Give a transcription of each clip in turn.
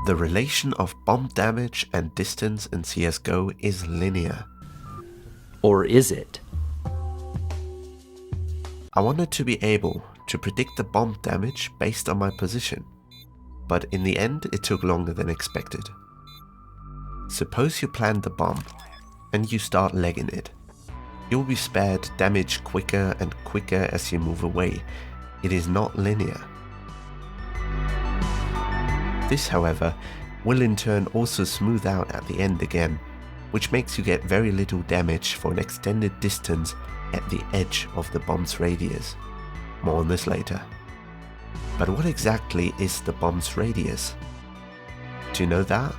The relation of bomb damage and distance in CSGO is linear. Or is it? I wanted to be able to predict the bomb damage based on my position, but in the end it took longer than expected. Suppose you plant the bomb and you start legging it. You will be spared damage quicker and quicker as you move away. It is not linear. This, however, will in turn also smooth out at the end again, which makes you get very little damage for an extended distance at the edge of the bomb's radius. More on this later. But what exactly is the bomb's radius? To know that,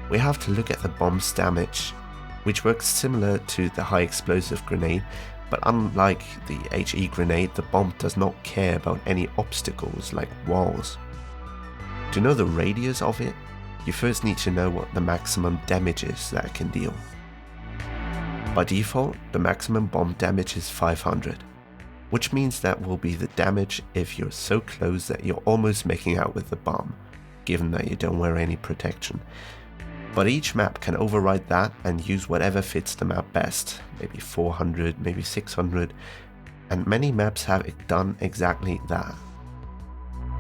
we have to look at the bomb's damage, which works similar to the high explosive grenade, but unlike the HE grenade, the bomb does not care about any obstacles like walls. To know the radius of it, you first need to know what the maximum damage is that it can deal. By default, the maximum bomb damage is 500, which means that will be the damage if you're so close that you're almost making out with the bomb, given that you don't wear any protection. But each map can override that and use whatever fits the map best, maybe 400, maybe 600, and many maps have done exactly that.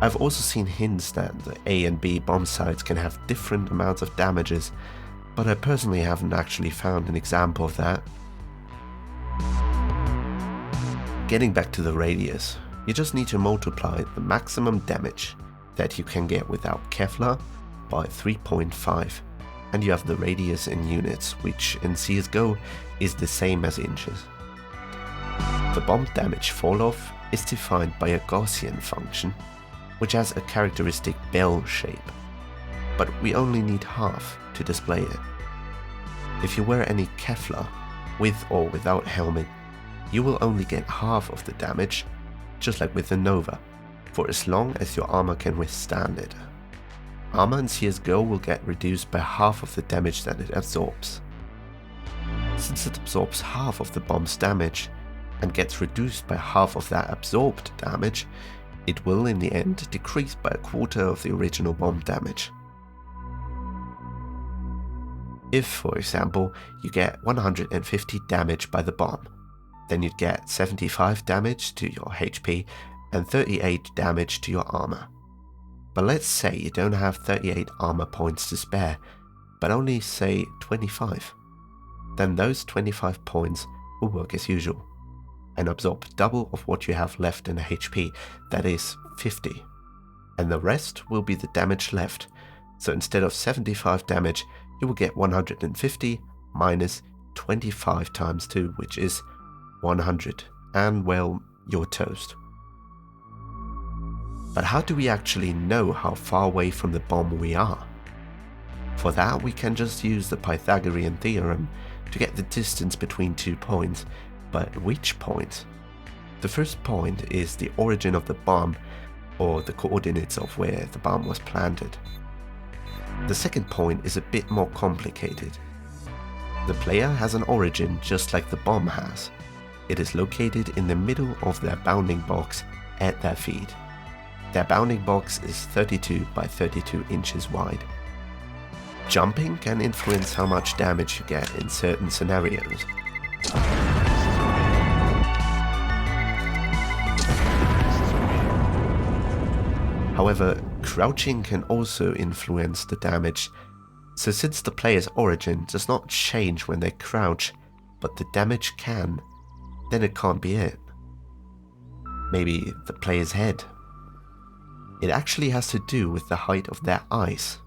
I've also seen hints that the A and B bomb sites can have different amounts of damages, but I personally haven't actually found an example of that. Getting back to the radius, you just need to multiply the maximum damage that you can get without Kevlar by 3.5, and you have the radius in units, which in CSGO is the same as inches. The bomb damage falloff is defined by a Gaussian function, which has a characteristic bell shape, but we only need half to display it. If you wear any Kevlar, with or without helmet, you will only get half of the damage, just like with the Nova, for as long as your armor can withstand it. Armor in CSGO will get reduced by half of the damage that it absorbs. Since it absorbs half of the bomb's damage, and gets reduced by half of that absorbed damage, it will in the end decrease by a quarter of the original bomb damage. If, for example, you get 150 damage by the bomb, then you'd get 75 damage to your HP and 38 damage to your armor. But let's say you don't have 38 armor points to spare, but only say 25. Then those 25 points will work as usual and absorb double of what you have left in HP, that is 50. And the rest will be the damage left, so instead of 75 damage, you will get 150 minus 25 times 2, which is 100, and well, you're toast. But how do we actually know how far away from the bomb we are? For that, we can just use the Pythagorean theorem to get the distance between 2 points. But which point? The first point is the origin of the bomb, or the coordinates of where the bomb was planted. The second point is a bit more complicated. The player has an origin just like the bomb has. It is located in the middle of their bounding box at their feet. Their bounding box is 32 by 32 inches wide. Jumping can influence how much damage you get in certain scenarios. However, crouching can also influence the damage, so since the player's origin does not change when they crouch, but the damage can, then it can't be it. Maybe the player's head. It actually has to do with the height of their eyes.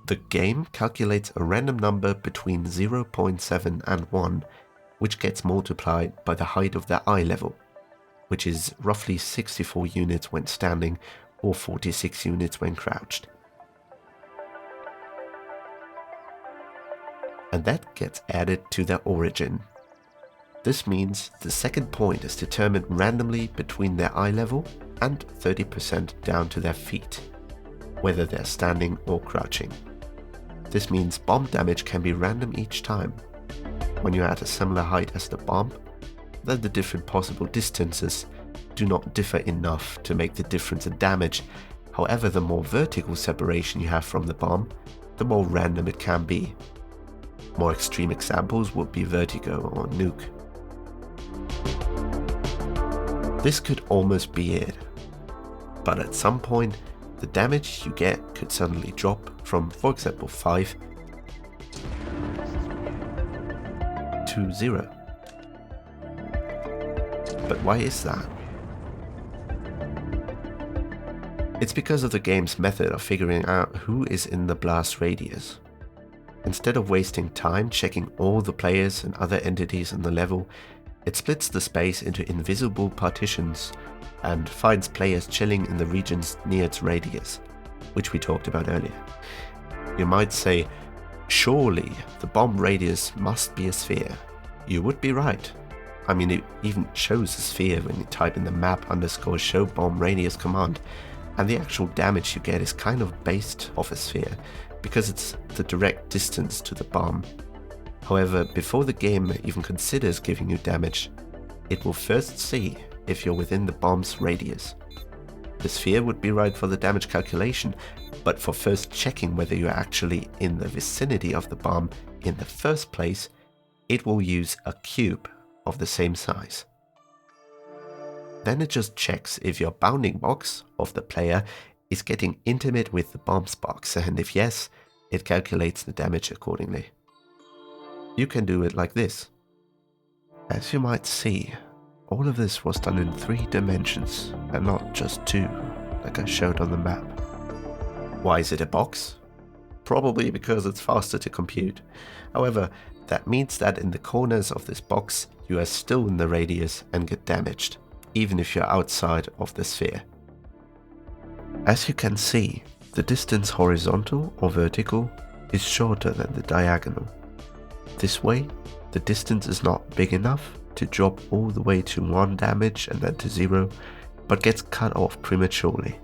The game calculates a random number between 0.7 and 1, which gets multiplied by the height of their eye level, which is roughly 64 units when standing or 46 units when crouched. And that gets added to their origin. This means the second point is determined randomly between their eye level and 30% down to their feet, whether they're standing or crouching. This means bomb damage can be random each time. When you're at a similar height as the bomb, then the different possible distances do not differ enough to make the difference in damage, However, the more vertical separation you have from the bomb, the more random it can be. More extreme examples would be Vertigo or Nuke. This could almost be it, but at some point, the damage you get could suddenly drop from, for example, 5 to 0. But why is that? It's because of the game's method of figuring out who is in the blast radius. Instead of wasting time checking all the players and other entities in the level, it splits the space into invisible partitions and finds players chilling in the regions near its radius, which we talked about earlier. You might say, surely the bomb radius must be a sphere. You would be right. I mean, it even shows a sphere when you type in the map_show bomb radius command, and the actual damage you get is kind of based off a sphere, because it's the direct distance to the bomb. However, before the game even considers giving you damage, it will first see if you're within the bomb's radius. The sphere would be right for the damage calculation, but for first checking whether you're actually in the vicinity of the bomb in the first place, it will use a cube of the same size. Then it just checks if your bounding box of the player is getting intimate with the bomb's box, and if yes, it calculates the damage accordingly. You can do it like this. As you might see, all of this was done in 3 dimensions and not just 2, like I showed on the map. Why is it a box? Probably because it's faster to compute. However, that means that in the corners of this box, you are still in the radius and get damaged, even if you're outside of the sphere. As you can see, the distance horizontal or vertical is shorter than the diagonal. This way, the distance is not big enough to drop all the way to 1 damage and then to 0, but gets cut off prematurely.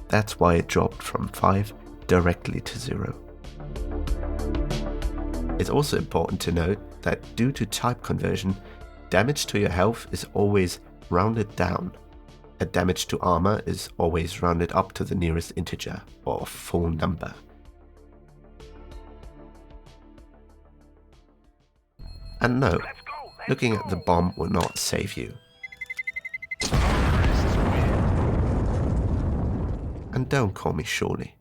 That's why it dropped from 5 directly to 0. It's also important to note that due to type conversion, damage to your health is always rounded down, and damage to armor is always rounded up to the nearest integer or full number. And no, looking at the bomb will not save you. And don't call me Shorty.